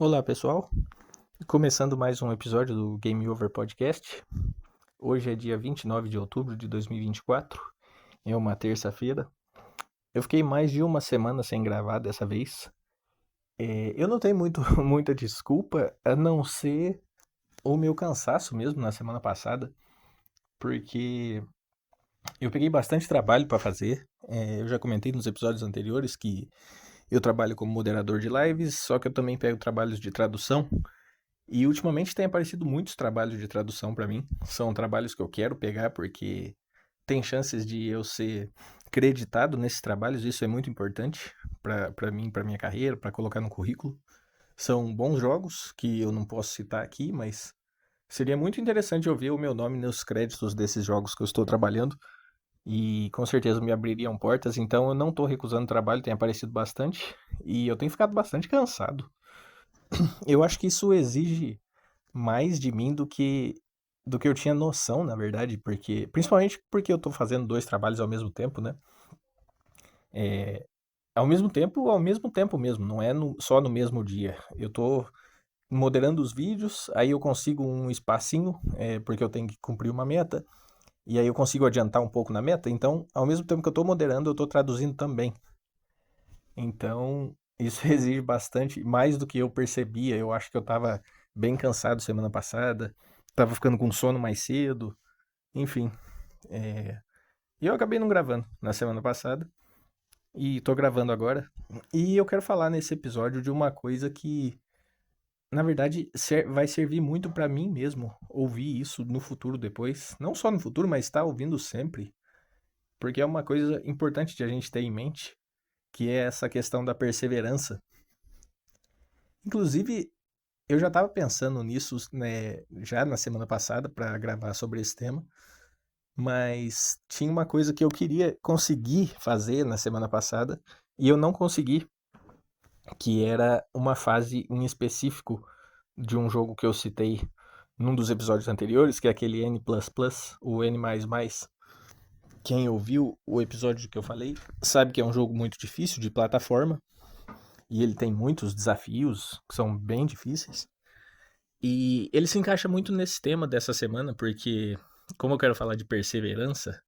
Olá, pessoal. Começando mais um episódio do Game Over Podcast. Hoje é dia 29 de outubro de 2024. É uma terça-feira. Eu fiquei mais de uma semana sem gravar dessa vez. Eu não tenho muita desculpa, a não ser o meu cansaço mesmo na semana passada, porque eu peguei bastante trabalho para fazer. Eu já comentei nos episódios anteriores que eu trabalho como moderador de lives, só que eu também pego trabalhos de tradução. E ultimamente tem aparecido muitos trabalhos de tradução para mim. São trabalhos que eu quero pegar porque tem chances de eu ser creditado nesses trabalhos. Isso é muito importante para mim, para minha carreira, para colocar no currículo. São bons jogos que eu não posso citar aqui, mas seria muito interessante eu ver o meu nome nos créditos desses jogos que eu estou trabalhando. E com certeza me abririam portas, então eu não estou recusando trabalho, tem aparecido bastante. E eu tenho ficado bastante cansado. Eu acho que isso exige mais de mim do que eu tinha noção, na verdade, porque principalmente porque eu tô fazendo dois trabalhos ao mesmo tempo, né? É, ao mesmo tempo mesmo, não é só no mesmo dia. Eu tô moderando os vídeos, aí eu consigo um espacinho, porque eu tenho que cumprir uma meta, e aí eu consigo adiantar um pouco na meta, então, ao mesmo tempo que eu tô moderando, eu tô traduzindo também. Então, isso exige bastante, mais do que eu percebia. Eu acho que eu tava bem cansado semana passada, tava ficando com sono mais cedo, enfim. É... E eu acabei não gravando na semana passada, e tô gravando agora. E eu quero falar nesse episódio de uma coisa que, na verdade, vai servir muito pra mim mesmo ouvir isso no futuro depois. Não só no futuro, mas estar ouvindo sempre, porque é uma coisa importante de a gente ter em mente, que é essa questão da perseverança. Inclusive, eu já estava pensando nisso, né, já na semana passada para gravar sobre esse tema, mas tinha uma coisa que eu queria conseguir fazer na semana passada e eu não consegui, que era uma fase em específico de um jogo que eu citei num dos episódios anteriores, que é aquele N++, o N++. Quem ouviu o episódio que eu falei sabe que é um jogo muito difícil de plataforma e ele tem muitos desafios que são bem difíceis. E ele se encaixa muito nesse tema dessa semana, porque, como eu quero falar de perseverança,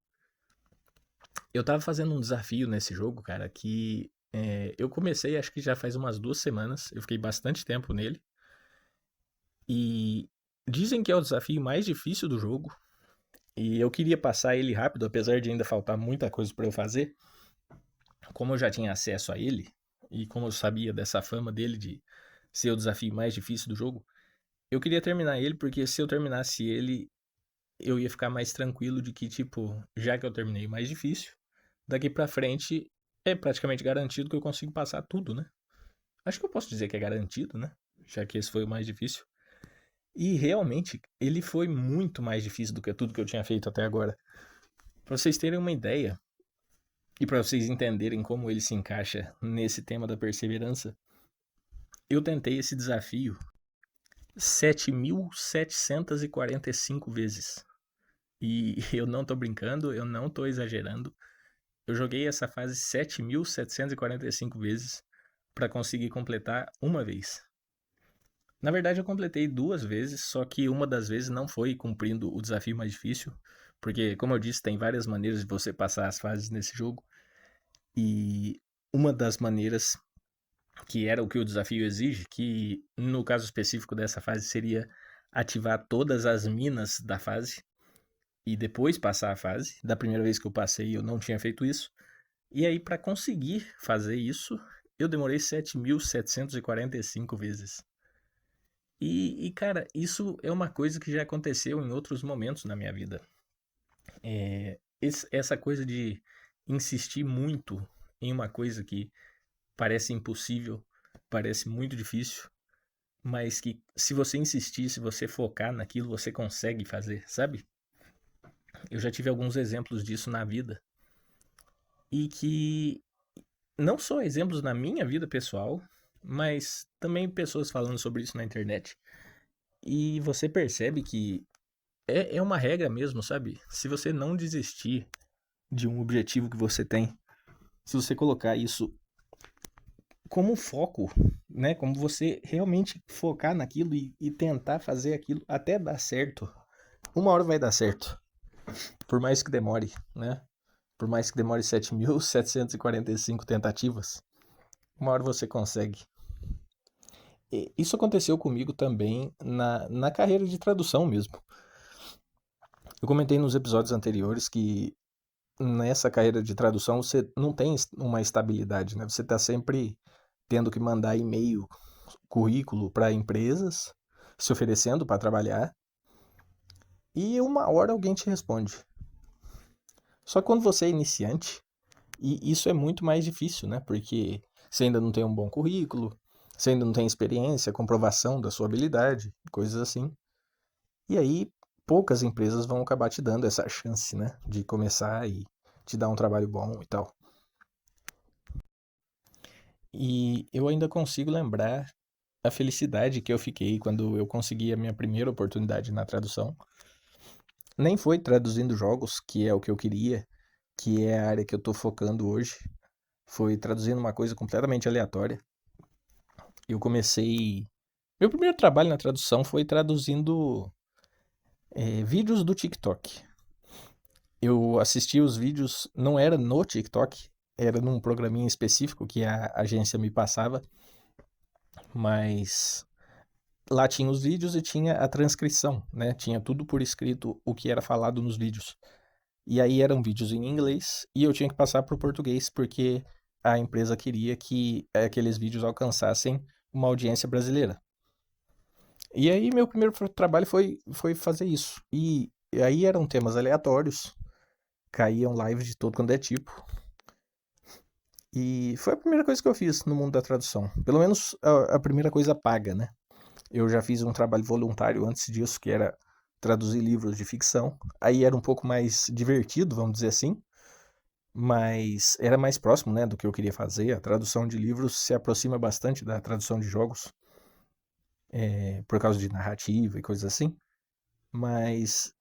eu tava fazendo um desafio nesse jogo, cara, que eu comecei acho que já faz umas 2 semanas, eu fiquei bastante tempo nele, e dizem que é o desafio mais difícil do jogo, e eu queria passar ele rápido, apesar de ainda faltar muita coisa pra eu fazer. Como eu já tinha acesso a ele, e como eu sabia dessa fama dele de ser o desafio mais difícil do jogo, eu queria terminar ele, porque se eu terminasse ele, eu ia ficar mais tranquilo de que, tipo, já que eu terminei o mais difícil, daqui pra frente é praticamente garantido que eu consigo passar tudo, né? Acho que eu posso dizer que é garantido, né? Já que esse foi o mais difícil. E realmente, ele foi muito mais difícil do que tudo que eu tinha feito até agora. Pra vocês terem uma ideia, e pra vocês entenderem como ele se encaixa nesse tema da perseverança, eu tentei esse desafio 7.745 vezes. E eu não tô brincando, eu não tô exagerando. Eu joguei essa fase 7.745 vezes para conseguir completar uma vez. Na verdade, eu completei 2 vezes, só que uma das vezes não foi cumprindo o desafio mais difícil, porque, como eu disse, tem várias maneiras de você passar as fases nesse jogo, e uma das maneiras, que era o que o desafio exige, que no caso específico dessa fase seria ativar todas as minas da fase e depois passar a fase. Da primeira vez que eu passei, eu não tinha feito isso. E aí, para conseguir fazer isso, eu demorei 7.745 vezes. Cara, isso é uma coisa que já aconteceu em outros momentos na minha vida. Essa coisa de insistir muito em uma coisa que parece impossível, parece muito difícil, mas que se você insistir, se você focar naquilo, você consegue fazer, sabe? Eu já tive alguns exemplos disso na vida. E que não só exemplos na minha vida pessoal, mas também pessoas falando sobre isso na internet. E você percebe que é uma regra mesmo, sabe? Se você não desistir de um objetivo que você tem, se você colocar isso como foco, né? Como você realmente focar naquilo e tentar fazer aquilo até dar certo. Uma hora vai dar certo, por mais que demore, né? Por mais que demore 7.745 tentativas, uma hora você consegue. Isso aconteceu comigo também na carreira de tradução mesmo. Eu comentei nos episódios anteriores que nessa carreira de tradução você não tem uma estabilidade, né? Você está sempre tendo que mandar e-mail, currículo para empresas, se oferecendo para trabalhar, e uma hora alguém te responde. Só que quando você é iniciante, e isso é muito mais difícil, né? Porque você ainda não tem um bom currículo, você ainda não tem experiência, comprovação da sua habilidade, coisas assim. E aí poucas empresas vão acabar te dando essa chance, né? De começar e te dar um trabalho bom e tal. E eu ainda consigo lembrar a felicidade que eu fiquei quando eu consegui a minha primeira oportunidade na tradução. Nem foi traduzindo jogos, que é o que eu queria, que é a área que eu tô focando hoje. Foi traduzindo uma coisa completamente aleatória. Eu comecei. Meu primeiro trabalho na tradução foi traduzindo vídeos do TikTok. Eu assistia os vídeos, não era no TikTok, era num programinha específico que a agência me passava, mas lá tinha os vídeos e tinha a transcrição, né? Tinha tudo por escrito o que era falado nos vídeos. E aí eram vídeos em inglês e eu tinha que passar para o português porque a empresa queria que aqueles vídeos alcançassem uma audiência brasileira. E aí meu primeiro trabalho foi fazer isso. E aí eram temas aleatórios, caíam lives de todo quanto é tipo. E foi a primeira coisa que eu fiz no mundo da tradução. Pelo menos a primeira coisa paga, né? Eu já fiz um trabalho voluntário antes disso, que era traduzir livros de ficção. Aí era um pouco mais divertido, vamos dizer assim, mas era mais próximo, né, do que eu queria fazer. A tradução de livros se aproxima bastante da tradução de jogos, por causa de narrativa e coisas assim. Mas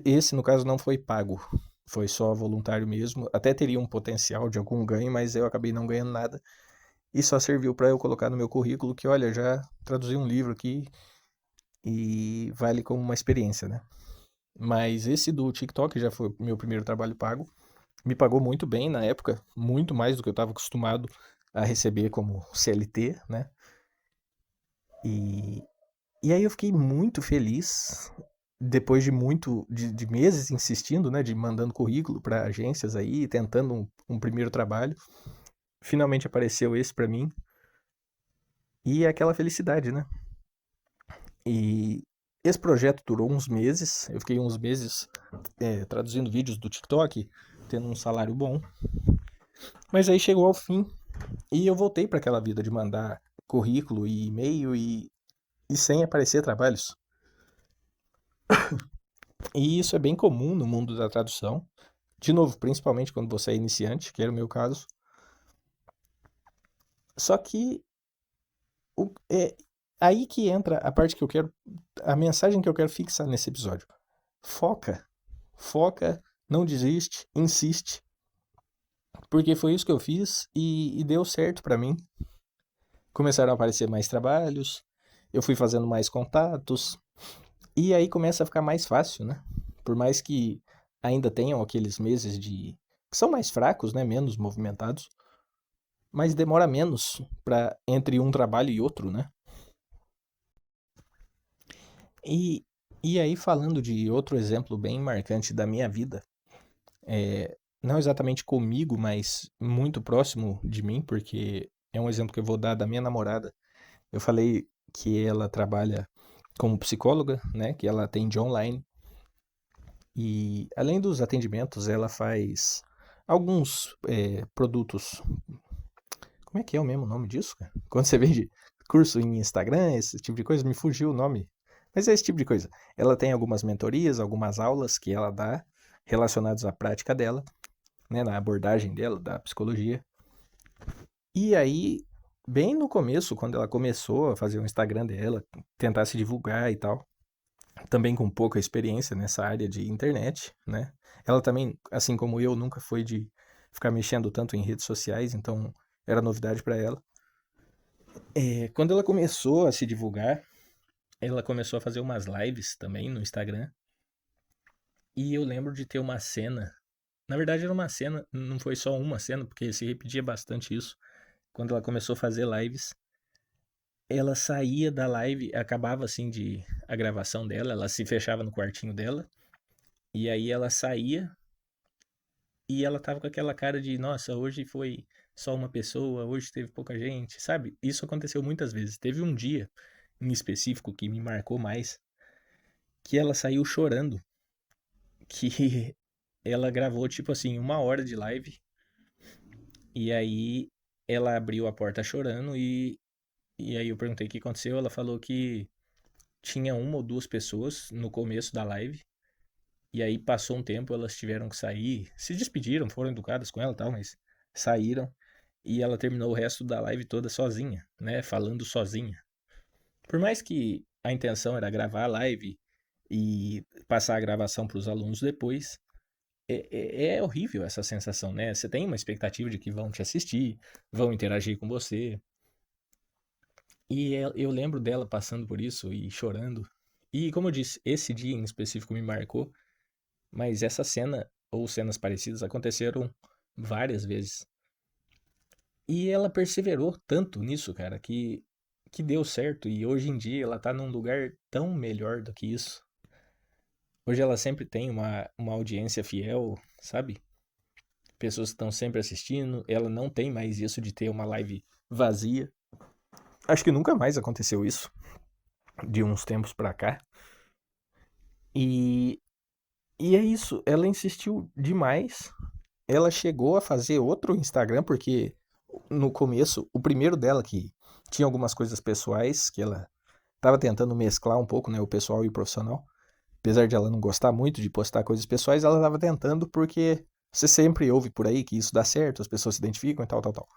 esse, no caso, não foi pago. Foi só voluntário mesmo. Até teria um potencial de algum ganho, mas eu acabei não ganhando nada. E só serviu para eu colocar no meu currículo que, olha, já traduzi um livro aqui e vale como uma experiência, né? Mas esse do TikTok já foi meu primeiro trabalho pago. Me pagou muito bem na época, muito mais do que eu estava acostumado a receber como CLT, né? E, e aí eu fiquei muito feliz, depois de meses insistindo, né? De mandando currículo para agências aí, tentando um primeiro trabalho. Finalmente apareceu esse para mim. E é aquela felicidade, né? E esse projeto durou uns meses. Eu fiquei uns meses traduzindo vídeos do TikTok, tendo um salário bom. Mas aí chegou ao fim e eu voltei para aquela vida de mandar currículo e e-mail e sem aparecer trabalhos. E isso é bem comum no mundo da tradução. De novo, principalmente quando você é iniciante, que era o meu caso. Só que é aí que entra a parte que eu quero, a mensagem que eu quero fixar nesse episódio. Foca, foca, não desiste, insiste. Porque foi isso que eu fiz e deu certo para mim. Começaram a aparecer mais trabalhos, eu fui fazendo mais contatos, e aí começa a ficar mais fácil, né? Por mais que ainda tenham aqueles meses que são mais fracos, né? Menos movimentados, mas demora menos para entre um trabalho e outro, né? E, e aí, falando de outro exemplo bem marcante da minha vida, não exatamente comigo, mas muito próximo de mim, porque é um exemplo que eu vou dar da minha namorada. Eu falei que ela trabalha como psicóloga, né? Que ela atende online. E além dos atendimentos, ela faz alguns produtos. Como é que é o mesmo nome disso, cara? Quando você vende curso em Instagram, esse tipo de coisa, me fugiu o nome. Mas é esse tipo de coisa. Ela tem algumas mentorias, algumas aulas que ela dá relacionadas à prática dela, né, na abordagem dela, da psicologia. E aí, bem no começo, quando ela começou a fazer o Instagram dela, tentar se divulgar e tal, também com pouca experiência nessa área de internet, né? Ela também, assim como eu, nunca foi de ficar mexendo tanto em redes sociais, então era novidade para ela. Quando ela começou a se divulgar, ela começou a fazer umas lives também no Instagram. E eu lembro de ter uma cena. Na verdade, era uma cena, não foi só uma cena, porque se repetia bastante isso. Quando ela começou a fazer lives, ela saía da live, acabava assim de a gravação dela, ela se fechava no quartinho dela, e aí ela saía e ela tava com aquela cara de, nossa, hoje foi só uma pessoa, hoje teve pouca gente, sabe? Isso aconteceu muitas vezes. Teve um dia em específico que me marcou mais, que ela saiu chorando, que ela gravou tipo assim, 1 hora de live, e aí ela abriu a porta chorando e aí eu perguntei o que aconteceu, ela falou que tinha uma ou duas pessoas no começo da live. E aí passou um tempo, elas tiveram que sair, se despediram, foram educadas com ela e tal, mas saíram. E ela terminou o resto da live toda sozinha, né? Falando sozinha. Por mais que a intenção era gravar a live e passar a gravação para os alunos depois, é horrível essa sensação, né? Você tem uma expectativa de que vão te assistir, vão interagir com você. E eu lembro dela passando por isso e chorando. E como eu disse, esse dia em específico me marcou. Mas essa cena, ou cenas parecidas, aconteceram várias vezes. E ela perseverou tanto nisso, cara, que deu certo. E hoje em dia ela tá num lugar tão melhor do que isso. Hoje ela sempre tem uma audiência fiel, sabe? Pessoas que estão sempre assistindo. Ela não tem mais isso de ter uma live vazia. Acho que nunca mais aconteceu isso, de uns tempos pra cá. E, e é isso, ela insistiu demais. Ela chegou a fazer outro Instagram, porque no começo, o primeiro dela, que tinha algumas coisas pessoais, que ela estava tentando mesclar um pouco, né, o pessoal e o profissional. Apesar de ela não gostar muito de postar coisas pessoais, ela estava tentando porque você sempre ouve por aí que isso dá certo, as pessoas se identificam e tal, tal, tal.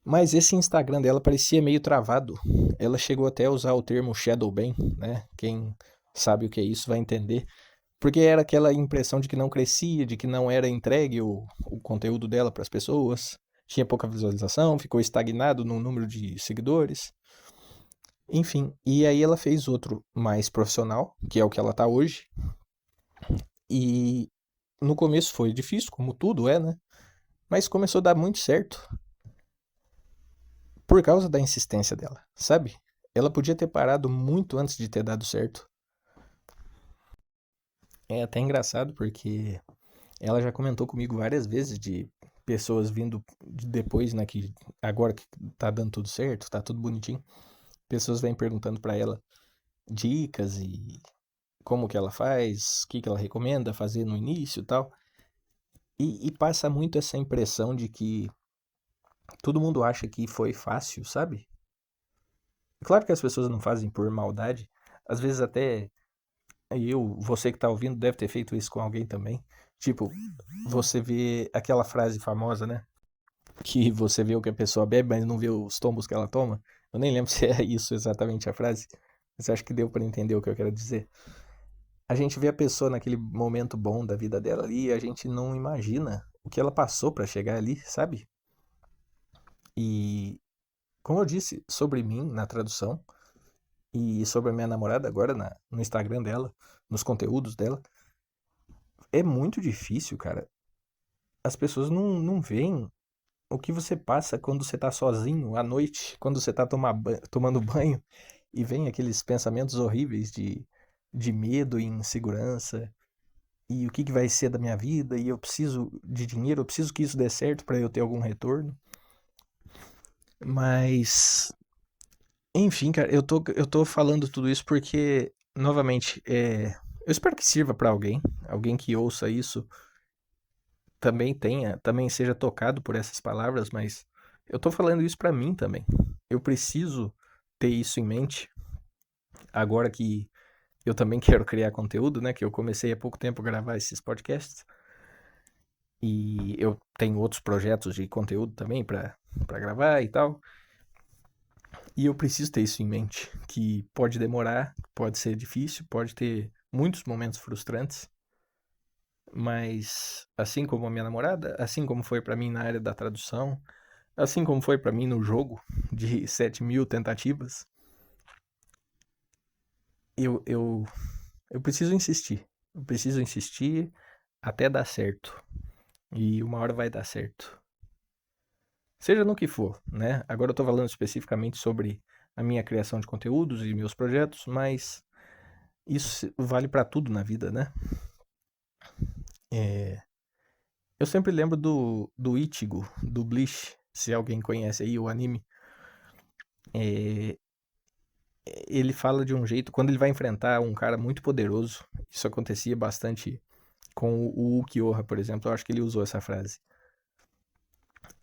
Mas esse Instagram dela parecia meio travado. Ela chegou até a usar o termo shadow ban, né? Quem sabe o que é isso vai entender. Porque era aquela impressão de que não crescia, de que não era entregue o conteúdo dela para as pessoas. Tinha pouca visualização, ficou estagnado no número de seguidores. Enfim, e aí ela fez outro mais profissional, que é o que ela tá hoje. E no começo foi difícil, como tudo é, né? Mas começou a dar muito certo por causa da insistência dela, sabe? Ela podia ter parado muito antes de ter dado certo. É até engraçado porque ela já comentou comigo várias vezes de pessoas vindo depois, né, que agora que tá dando tudo certo, tá tudo bonitinho, pessoas vêm perguntando pra ela dicas e como que ela faz, o que que ela recomenda fazer no início e tal. E passa muito essa impressão de que todo mundo acha que foi fácil, sabe? Claro que as pessoas não fazem por maldade, às vezes até você que tá ouvindo deve ter feito isso com alguém também. Tipo, você vê aquela frase famosa, né? Que você vê o que a pessoa bebe, mas não vê os tombos que ela toma. Eu nem lembro se é isso exatamente a frase, mas acho que deu para entender o que eu quero dizer. A gente vê a pessoa naquele momento bom da vida dela ali e a gente não imagina o que ela passou para chegar ali, sabe? E como eu disse sobre mim na tradução e sobre a minha namorada agora no Instagram dela, nos conteúdos dela, é muito difícil, cara. As pessoas não veem o que você passa quando você tá sozinho à noite, quando você tá tomando banho e vem aqueles pensamentos horríveis de medo e insegurança. E o que, que vai ser da minha vida? E eu preciso de dinheiro, eu preciso que isso dê certo para eu ter algum retorno. Mas, enfim, cara, eu tô falando tudo isso porque, novamente, eu espero que sirva para alguém que ouça isso também seja tocado por essas palavras, mas eu tô falando isso pra mim também. Eu preciso ter isso em mente agora que eu também quero criar conteúdo, né? Que eu comecei há pouco tempo a gravar esses podcasts e eu tenho outros projetos de conteúdo também pra gravar e tal. E eu preciso ter isso em mente, que pode demorar, pode ser difícil, pode ter muitos momentos frustrantes, mas assim como a minha namorada, assim como foi pra mim na área da tradução, assim como foi pra mim no jogo de 7.000 tentativas, eu, eu, eu preciso insistir. Eu preciso insistir até dar certo. E uma hora vai dar certo. Seja no que for, né? Agora eu tô falando especificamente sobre a minha criação de conteúdos e meus projetos, mas isso vale pra tudo na vida, né? É, eu sempre lembro do Ichigo, do Bleach, se alguém conhece aí o anime. É, ele fala de um jeito, quando ele vai enfrentar um cara muito poderoso, isso acontecia bastante com o Ukiyoha, por exemplo, eu acho que ele usou essa frase.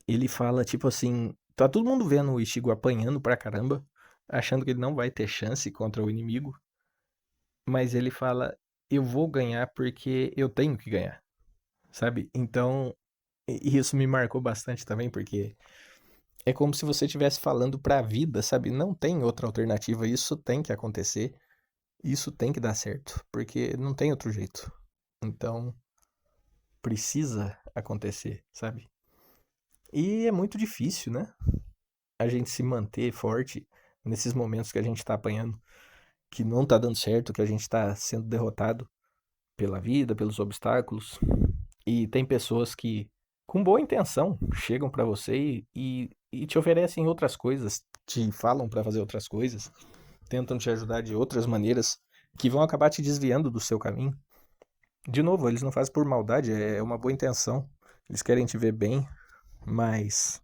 Ele fala tipo assim, tá todo mundo vendo o Ichigo apanhando pra caramba, achando que ele não vai ter chance contra o inimigo, mas ele fala, eu vou ganhar porque eu tenho que ganhar, sabe? Então, isso me marcou bastante também, porque é como se você estivesse falando pra vida, sabe? Não tem outra alternativa, isso tem que acontecer, isso tem que dar certo, porque não tem outro jeito. Então, precisa acontecer, sabe? E é muito difícil, né? A gente se manter forte nesses momentos que a gente tá apanhando, que não tá dando certo, que a gente tá sendo derrotado pela vida, pelos obstáculos. E tem pessoas que, com boa intenção, chegam pra você e te oferecem outras coisas, te falam pra fazer outras coisas, tentam te ajudar de outras maneiras que vão acabar te desviando do seu caminho. De novo, eles não fazem por maldade, é uma boa intenção. Eles querem te ver bem, mas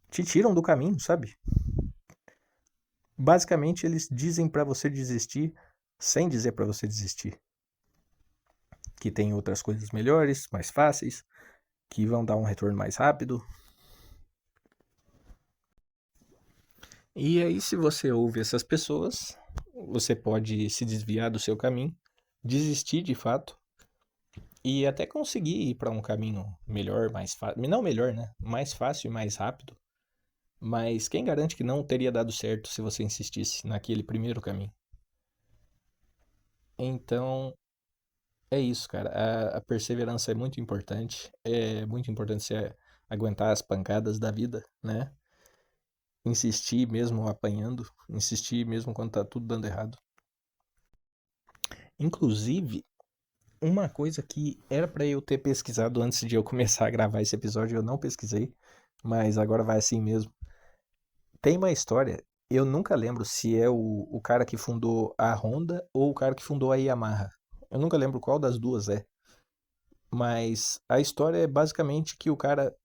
te tiram do caminho, sabe? Basicamente, eles dizem pra você desistir sem dizer pra você desistir. Que tem outras coisas melhores, mais fáceis, que vão dar um retorno mais rápido. E aí, se você ouve essas pessoas, você pode se desviar do seu caminho, desistir de fato e até conseguir ir para um caminho melhor, mais fácil. Não melhor, né? Mais fácil e mais rápido. Mas quem garante que não teria dado certo se você insistisse naquele primeiro caminho? Então, é isso, cara. A perseverança é muito importante. É muito importante você aguentar as pancadas da vida, né? Insistir mesmo apanhando, insistir mesmo quando tá tudo dando errado. Inclusive, uma coisa que era pra eu ter pesquisado antes de eu começar a gravar esse episódio, eu não pesquisei, mas agora vai assim mesmo. Tem uma história, eu nunca lembro se é o cara que fundou a Honda ou o cara que fundou a Yamaha. Eu nunca lembro qual das duas é. Mas a história é basicamente que o cara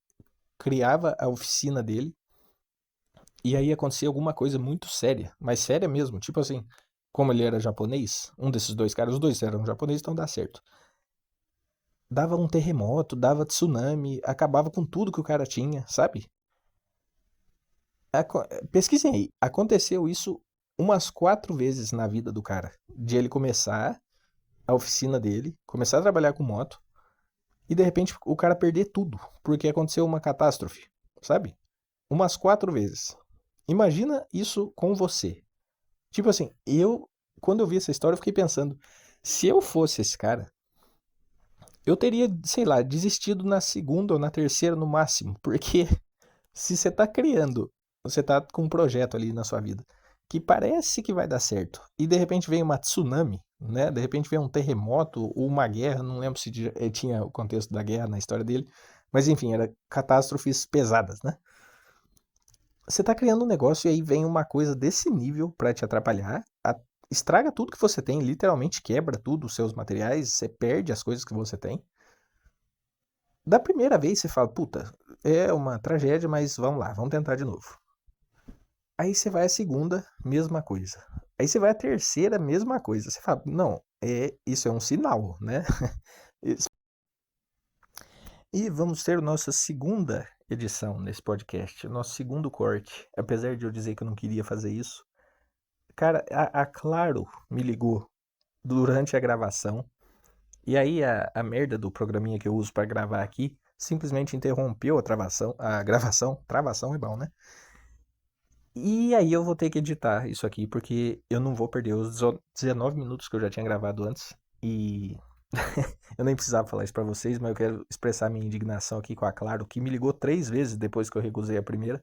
criava a oficina dele e aí acontecia alguma coisa muito séria, mas séria mesmo, tipo assim, como ele era japonês, um desses dois caras, os dois eram japoneses, então dá certo. Dava um terremoto, dava tsunami, acabava com tudo que o cara tinha, sabe? Pesquisem aí, aconteceu isso umas 4 vezes na vida do cara, de ele começar a oficina dele, começar a trabalhar com moto e de repente o cara perder tudo, porque aconteceu uma catástrofe, sabe? Umas 4 vezes. Imagina isso com você. Tipo assim, quando eu vi essa história, eu fiquei pensando, se eu fosse esse cara, eu teria, sei lá, desistido na segunda ou na terceira no máximo, porque se você tá criando, você tá com um projeto ali na sua vida que parece que vai dar certo, e de repente vem uma tsunami, né? De repente vem um terremoto ou uma guerra, não lembro se tinha o contexto da guerra na história dele, mas enfim, era catástrofes pesadas, né? Você tá criando um negócio e aí vem uma coisa desse nível pra te atrapalhar, estraga tudo que você tem, literalmente quebra tudo, os seus materiais, você perde as coisas que você tem. Da primeira vez você fala, puta, é uma tragédia, mas vamos lá, vamos tentar de novo. Aí você vai a segunda, mesma coisa. Aí você vai a terceira, mesma coisa. Você fala, não, isso é um sinal, né? E vamos ter nossa segunda edição nesse podcast, nosso segundo corte. Apesar de eu dizer que eu não queria fazer isso, cara, a Claro me ligou durante a gravação. E aí a merda do programinha que eu uso pra gravar aqui simplesmente interrompeu a gravação. Travação é bom, né? E aí eu vou ter que editar isso aqui, porque eu não vou perder os 19 minutos que eu já tinha gravado antes. E Eu nem precisava falar isso pra vocês, mas eu quero expressar minha indignação aqui com a Claro, que me ligou 3 vezes depois que eu recusei a primeira.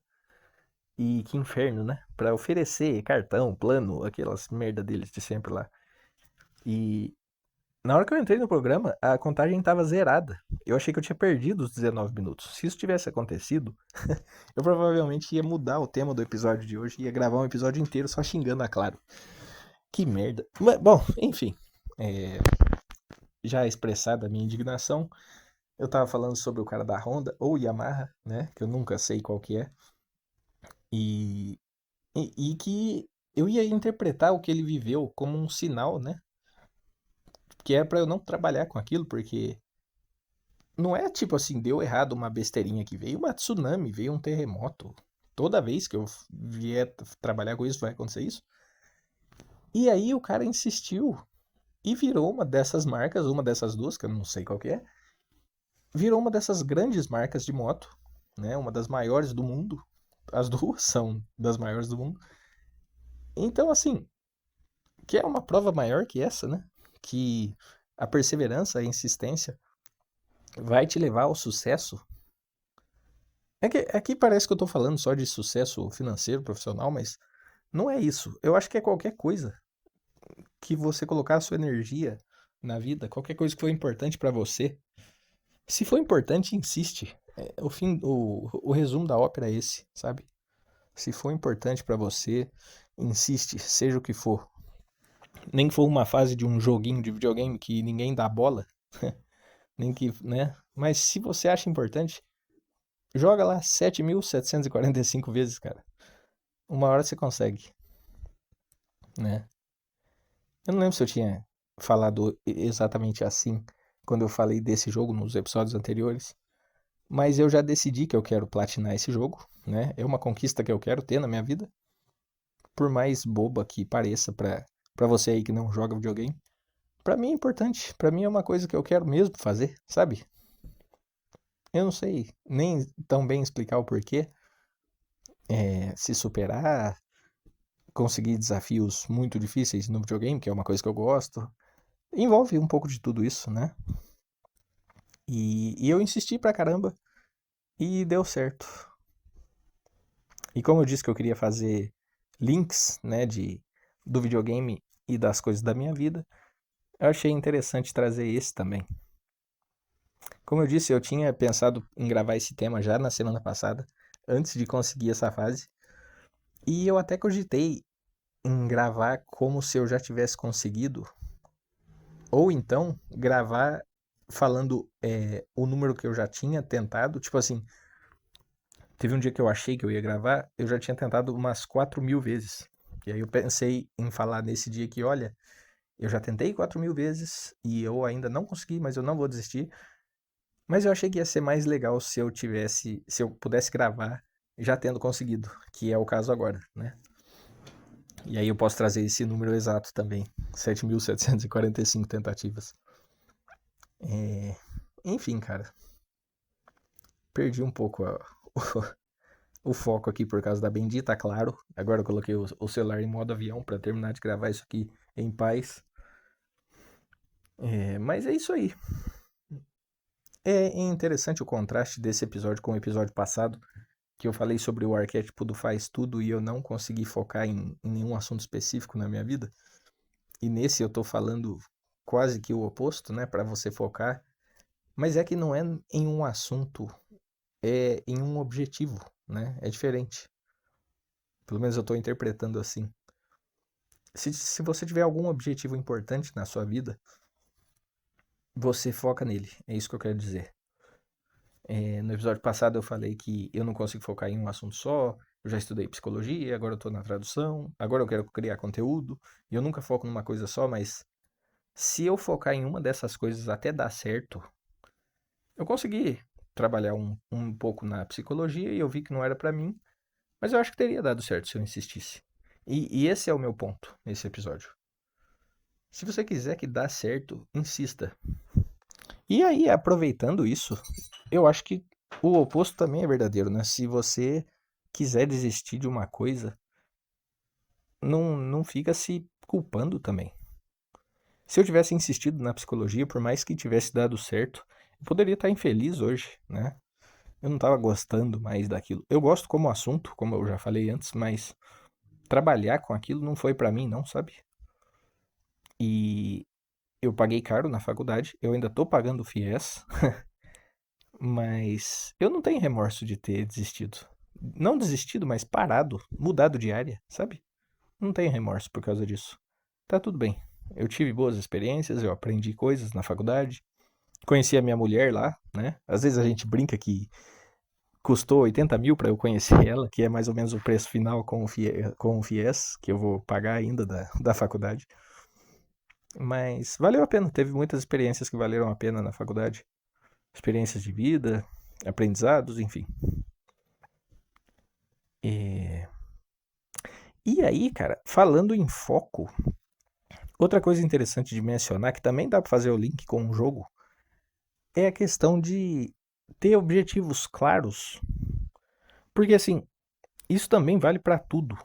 E que inferno, né? Pra oferecer cartão, plano, aquelas merda deles de sempre lá. E na hora que eu entrei no programa, a contagem tava zerada. Eu achei que eu tinha perdido os 19 minutos. Se isso tivesse acontecido, eu provavelmente ia mudar o tema do episódio de hoje e ia gravar um episódio inteiro só xingando a Claro. Que merda. Mas, bom, enfim. É, já expressada a minha indignação, eu tava falando sobre o cara da Honda, ou Yamaha, né? Que eu nunca sei qual que é. E, e que eu ia interpretar o que ele viveu como um sinal, né? Que é pra eu não trabalhar com aquilo, porque não é tipo assim, deu errado uma besteirinha que veio uma tsunami, veio um terremoto. Toda vez que eu vier trabalhar com isso, vai acontecer isso. E aí o cara insistiu e virou uma dessas marcas, uma dessas duas, que eu não sei qual que é, virou uma dessas grandes marcas de moto, né? Uma das maiores do mundo. As duas são das maiores do mundo. Então, assim, que é uma prova maior que essa, né? Que a perseverança, a insistência vai te levar ao sucesso. Aqui parece que eu tô falando só de sucesso financeiro, profissional, mas não é isso. Eu acho que é qualquer coisa que você colocar a sua energia na vida, qualquer coisa que for importante pra você. Se for importante, insiste. O resumo da ópera é esse, sabe? Se for importante pra você, insiste, seja o que for. Nem que for uma fase de um joguinho de videogame que ninguém dá bola, nem que, né? Mas se você acha importante, joga lá 7.745 vezes, cara. Uma hora você consegue, né? Eu não lembro se eu tinha falado exatamente assim quando eu falei desse jogo nos episódios anteriores, mas eu já decidi que eu quero platinar esse jogo, né? É uma conquista que eu quero ter na minha vida, por mais boba que pareça pra você aí que não joga videogame. Pra mim é importante, pra mim é uma coisa que eu quero mesmo fazer, sabe? Eu não sei nem tão bem explicar o porquê. Se superar, conseguir desafios muito difíceis no videogame, que é uma coisa que eu gosto. Envolve um pouco de tudo isso, né? E eu insisti pra caramba e deu certo. E como eu disse que eu queria fazer links, né, do videogame e das coisas da minha vida, eu achei interessante trazer esse também. Como eu disse, eu tinha pensado em gravar esse tema já na semana passada, antes de conseguir essa fase. E eu até cogitei em gravar como se eu já tivesse conseguido, ou então gravar falando o número que eu já tinha tentado. Tipo assim, teve um dia que eu achei que eu ia gravar, eu já tinha tentado umas 4.000 vezes. E aí eu pensei em falar nesse dia que, olha, eu já tentei 4.000 vezes e eu ainda não consegui, mas eu não vou desistir. Mas eu achei que ia ser mais legal se eu pudesse gravar já tendo conseguido, que é o caso agora, né? E aí eu posso trazer esse número exato também, 7.745 tentativas. Enfim, cara, perdi um pouco o foco aqui por causa da bendita, claro. Agora eu coloquei o celular em modo avião para terminar de gravar isso aqui em paz. Mas é isso aí. É interessante o contraste desse episódio com o episódio passado, que eu falei sobre o arquétipo do faz tudo e eu não consegui focar em nenhum assunto específico na minha vida. E nesse eu tô falando quase que o oposto, né, para você focar. Mas é que não é em um assunto, é em um objetivo, né? É diferente. Pelo menos eu tô interpretando assim. Se você tiver algum objetivo importante na sua vida, você foca nele. É isso que eu quero dizer. No episódio passado eu falei que eu não consigo focar em um assunto só. Eu já estudei psicologia, agora eu tô na tradução, agora eu quero criar conteúdo. E eu nunca foco numa coisa só, mas se eu focar em uma dessas coisas até dar certo, eu consegui trabalhar um pouco na psicologia e eu vi que não era pra mim, mas eu acho que teria dado certo se eu insistisse. E esse é o meu ponto nesse episódio. Se você quiser que dá certo, insista. E aí, aproveitando isso, eu acho que o oposto também é verdadeiro, né? Se você quiser desistir de uma coisa, não fica se culpando também. Se eu tivesse insistido na psicologia, por mais que tivesse dado certo, eu poderia estar infeliz hoje, né? Eu não estava gostando mais daquilo. Eu gosto como assunto, como eu já falei antes, mas trabalhar com aquilo não foi pra mim, não, sabe? E eu paguei caro na faculdade, eu ainda tô pagando o FIES, mas eu não tenho remorso de ter desistido. Não desistido, mas parado, mudado de área, sabe? Não tenho remorso por causa disso. Tá tudo bem. Eu tive boas experiências, eu aprendi coisas na faculdade, conheci a minha mulher lá, né? Às vezes a gente brinca que custou 80 mil para eu conhecer ela, que é mais ou menos o preço final com o FIES, que eu vou pagar ainda da faculdade. Mas valeu a pena, teve muitas experiências que valeram a pena na faculdade. Experiências de vida, aprendizados, enfim. E, e aí, cara, falando em foco, outra coisa interessante de mencionar, que também dá para fazer o link com o jogo, é a questão de ter objetivos claros. Porque assim, isso também vale para tudo.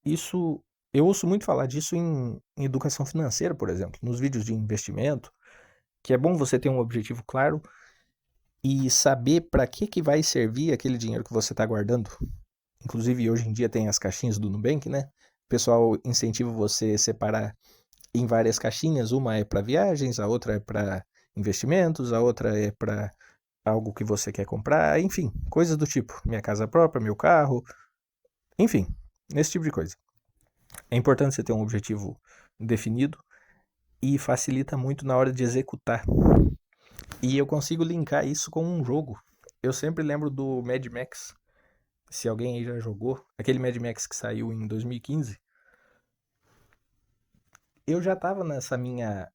Isso eu ouço muito falar disso em educação financeira, por exemplo, nos vídeos de investimento, que é bom você ter um objetivo claro e saber para que vai servir aquele dinheiro que você está guardando. Inclusive, hoje em dia tem as caixinhas do Nubank, né? O pessoal incentiva você a separar em várias caixinhas. Uma é para viagens, a outra é para investimentos, a outra é para algo que você quer comprar, enfim, coisas do tipo. Minha casa própria, meu carro, enfim, esse tipo de coisa. É importante você ter um objetivo definido e facilita muito na hora de executar. E eu consigo linkar isso com um jogo. Eu sempre lembro do Mad Max. Se alguém aí já jogou, aquele Mad Max que saiu em 2015, eu já tava nessa minha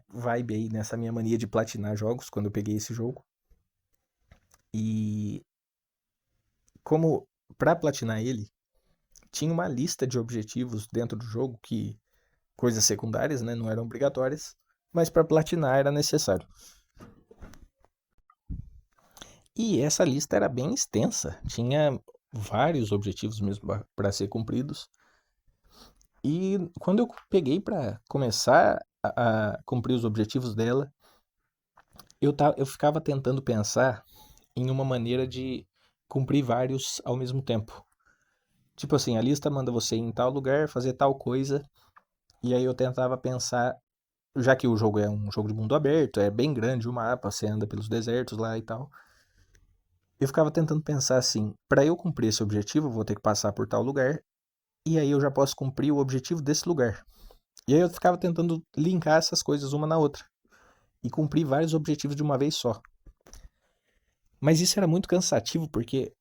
vibe aí, nessa minha mania de platinar jogos quando eu peguei esse jogo. E como para platinar ele, tinha uma lista de objetivos dentro do jogo que coisas secundárias, né, não eram obrigatórias, mas para platinar era necessário. E essa lista era bem extensa, tinha vários objetivos mesmo para ser cumpridos. E quando eu peguei para começar a cumprir os objetivos dela, eu ficava tentando pensar em uma maneira de cumprir vários ao mesmo tempo. Tipo assim, a lista manda você ir em tal lugar, fazer tal coisa, e aí eu tentava pensar, já que o jogo é um jogo de mundo aberto, é bem grande o mapa, você anda pelos desertos lá e tal. Eu ficava tentando pensar assim, para eu cumprir esse objetivo, eu vou ter que passar por tal lugar, e aí eu já posso cumprir o objetivo desse lugar. E aí eu ficava tentando linkar essas coisas uma na outra e cumprir vários objetivos de uma vez só. Mas isso era muito cansativo porque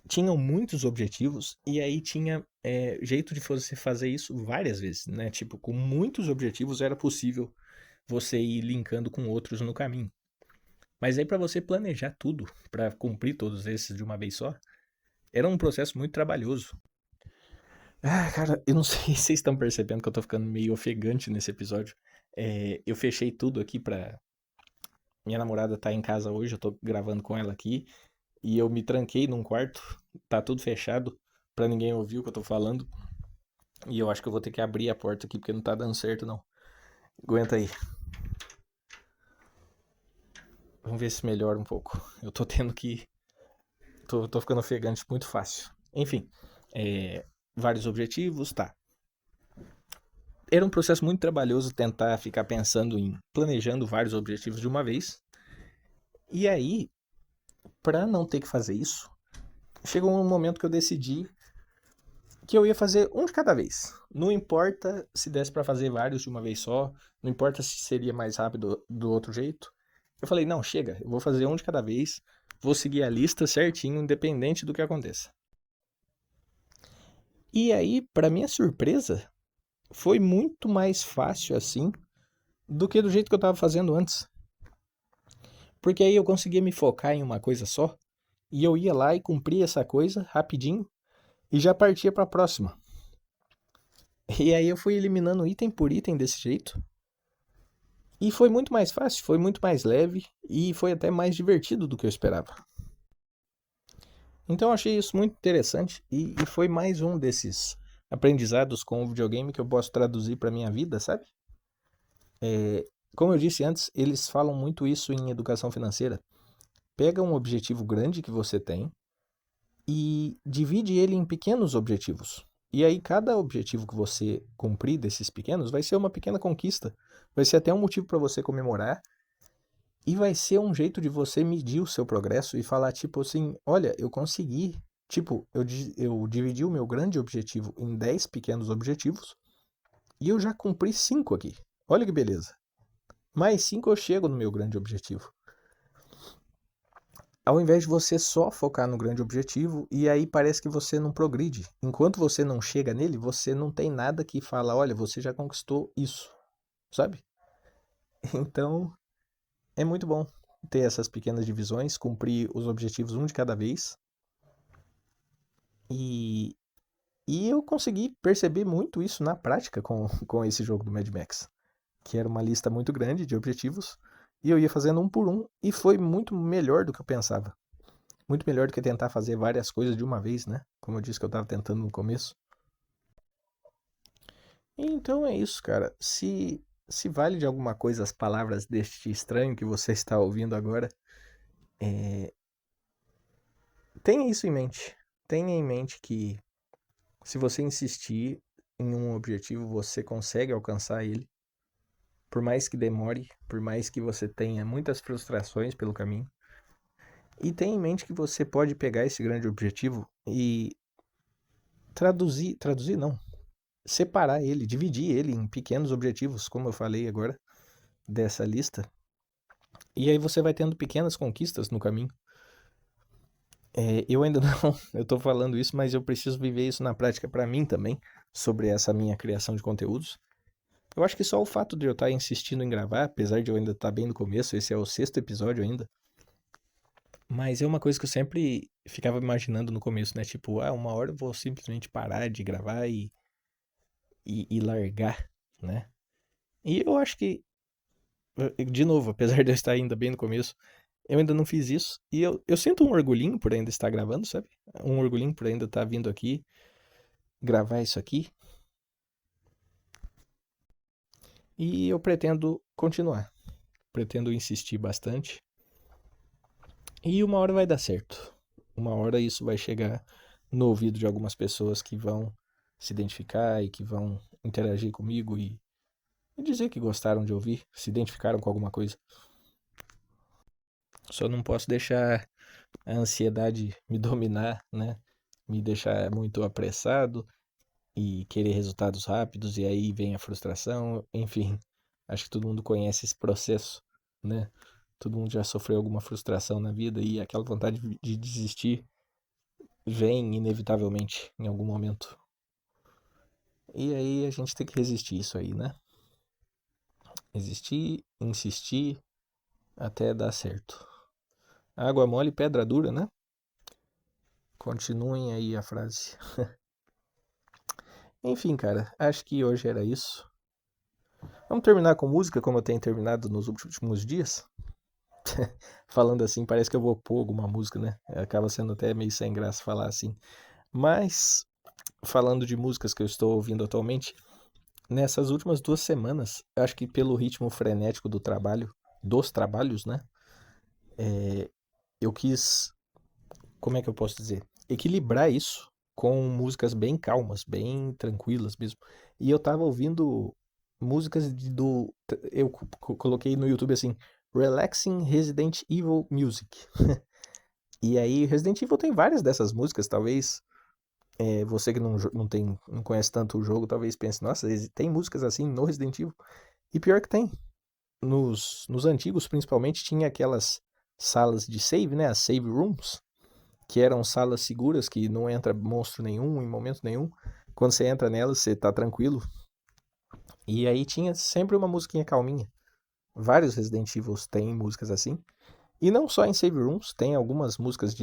tinham muitos objetivos e aí tinha jeito de você fazer isso várias vezes, né? Tipo, com muitos objetivos era possível você ir linkando com outros no caminho. Mas aí para você planejar tudo, para cumprir todos esses de uma vez só, era um processo muito trabalhoso. Ah, cara, eu não sei se vocês estão percebendo que eu tô ficando meio ofegante nesse episódio. Eu fechei tudo aqui pra. Minha namorada tá em casa hoje, eu tô gravando com ela aqui. E eu me tranquei num quarto, tá tudo fechado, pra ninguém ouvir o que eu tô falando. E eu acho que eu vou ter que abrir a porta aqui, porque não tá dando certo, não. Aguenta aí. Vamos ver se melhora um pouco. Eu tô tendo que. Tô ficando ofegante muito fácil. Enfim, vários objetivos, tá. Era um processo muito trabalhoso tentar ficar pensando em planejando vários objetivos de uma vez. E aí, para não ter que fazer isso, chegou um momento que eu decidi que eu ia fazer um de cada vez. Não importa se desse para fazer vários de uma vez só, não importa se seria mais rápido do outro jeito. Eu falei, não, chega, eu vou fazer um de cada vez, vou seguir a lista certinho, independente do que aconteça. E aí, para minha surpresa, foi muito mais fácil assim do que do jeito que eu estava fazendo antes. Porque aí eu conseguia me focar em uma coisa só, e eu ia lá e cumpria essa coisa rapidinho e já partia para a próxima. E aí eu fui eliminando item por item desse jeito. E foi muito mais fácil, foi muito mais leve e foi até mais divertido do que eu esperava. Então eu achei isso muito interessante e foi mais um desses aprendizados com o videogame que eu posso traduzir para minha vida, sabe? Como eu disse antes, eles falam muito isso em educação financeira. Pega um objetivo grande que você tem e divide ele em pequenos objetivos. E aí, cada objetivo que você cumprir desses pequenos vai ser uma pequena conquista. Vai ser até um motivo para você comemorar. E vai ser um jeito de você medir o seu progresso e falar, tipo assim, olha, eu consegui. Tipo, eu dividi o meu grande objetivo em 10 pequenos objetivos e eu já cumpri 5 aqui. Olha que beleza. Mais 5 eu chego no meu grande objetivo. Ao invés de você só focar no grande objetivo, e aí parece que você não progride. Enquanto você não chega nele, você não tem nada que fala, olha, você já conquistou isso, sabe? Então, é muito bom ter essas pequenas divisões, cumprir os objetivos um de cada vez. E, e eu consegui perceber muito isso na prática com esse jogo do Mad Max, que era uma lista muito grande de objetivos, e eu ia fazendo um por um, e foi muito melhor do que eu pensava. Muito melhor do que tentar fazer várias coisas de uma vez, né? Como eu disse que eu estava tentando no começo. Então é isso, cara. Se vale de alguma coisa as palavras deste estranho que você está ouvindo agora, é, tenha isso em mente. Tenha em mente que se você insistir em um objetivo, você consegue alcançar ele. Por mais que demore, por mais que você tenha muitas frustrações pelo caminho. E tenha em mente que você pode pegar esse grande objetivo e traduzir não, separar ele, dividir ele em pequenos objetivos, como eu falei agora, dessa lista. E aí você vai tendo pequenas conquistas no caminho. Eu ainda não, eu tô falando isso, mas eu preciso viver isso na prática para mim também, sobre essa minha criação de conteúdos. Eu acho que só o fato de eu estar insistindo em gravar, apesar de eu ainda estar bem no começo, esse é o 6º episódio ainda, mas é uma coisa que eu sempre ficava imaginando no começo, né? Tipo, uma hora eu vou simplesmente parar de gravar e largar, né? E eu acho que, de novo, apesar de eu estar ainda bem no começo, eu ainda não fiz isso. E eu sinto um orgulhinho por ainda estar gravando, sabe? Um orgulhinho por ainda estar vindo aqui, gravar isso aqui. E eu pretendo continuar. Pretendo insistir bastante. E uma hora vai dar certo. Uma hora isso vai chegar no ouvido de algumas pessoas que vão se identificar e que vão interagir comigo e dizer que gostaram de ouvir, se identificaram com alguma coisa. Só não posso deixar a ansiedade me dominar, né? Me deixar muito apressado e querer resultados rápidos, e aí vem a frustração, enfim. Acho que todo mundo conhece esse processo, né? Todo mundo já sofreu alguma frustração na vida e aquela vontade de desistir vem inevitavelmente em algum momento. E aí a gente tem que resistir isso aí, né? Resistir, insistir até dar certo. Água mole, pedra dura, né? Continuem aí a frase. Enfim, cara, acho que hoje era isso. Vamos terminar com música, como eu tenho terminado nos últimos dias. Falando assim, parece que eu vou pôr alguma música, né? Acaba sendo até meio sem graça falar assim. Mas, falando de músicas que eu estou ouvindo atualmente, nessas últimas 2 semanas, acho que pelo ritmo frenético do trabalho, dos trabalhos, né? Eu quis, como é que eu posso dizer? Equilibrar isso com músicas bem calmas, bem tranquilas mesmo. E eu tava ouvindo músicas eu coloquei no YouTube assim, Relaxing Resident Evil Music. E aí, Resident Evil tem várias dessas músicas, talvez você que não conhece tanto o jogo, talvez pense, nossa, tem músicas assim no Resident Evil. E pior que tem. Nos antigos, principalmente, tinha aquelas salas de save, né? As save rooms, que eram salas seguras, que não entra monstro nenhum em momento nenhum. Quando você entra nelas, você tá tranquilo. E aí tinha sempre uma musiquinha calminha. Vários Resident Evil têm músicas assim. E não só em save rooms, tem algumas músicas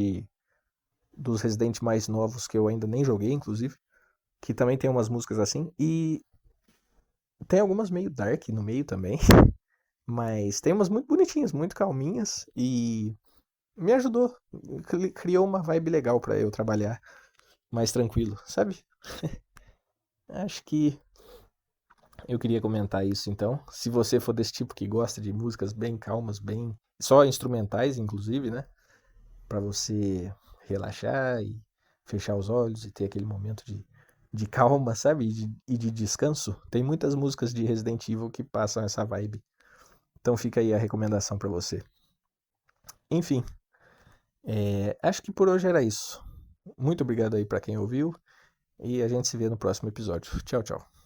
dos Resident mais novos que eu ainda nem joguei, inclusive, que também tem umas músicas assim. E tem algumas meio dark no meio também. Mas tem umas muito bonitinhas, muito calminhas e me ajudou. Criou uma vibe legal pra eu trabalhar mais tranquilo, sabe? Acho que Eu queria comentar isso então. Se você for desse tipo que gosta de músicas bem calmas, bem só instrumentais, inclusive, né? Para você relaxar e fechar os olhos e ter aquele momento de calma, sabe? E de descanso. Tem muitas músicas de Resident Evil que passam essa vibe. Então fica aí a recomendação para você. Enfim, acho que por hoje era isso. Muito obrigado aí para quem ouviu e a gente se vê no próximo episódio. Tchau, tchau.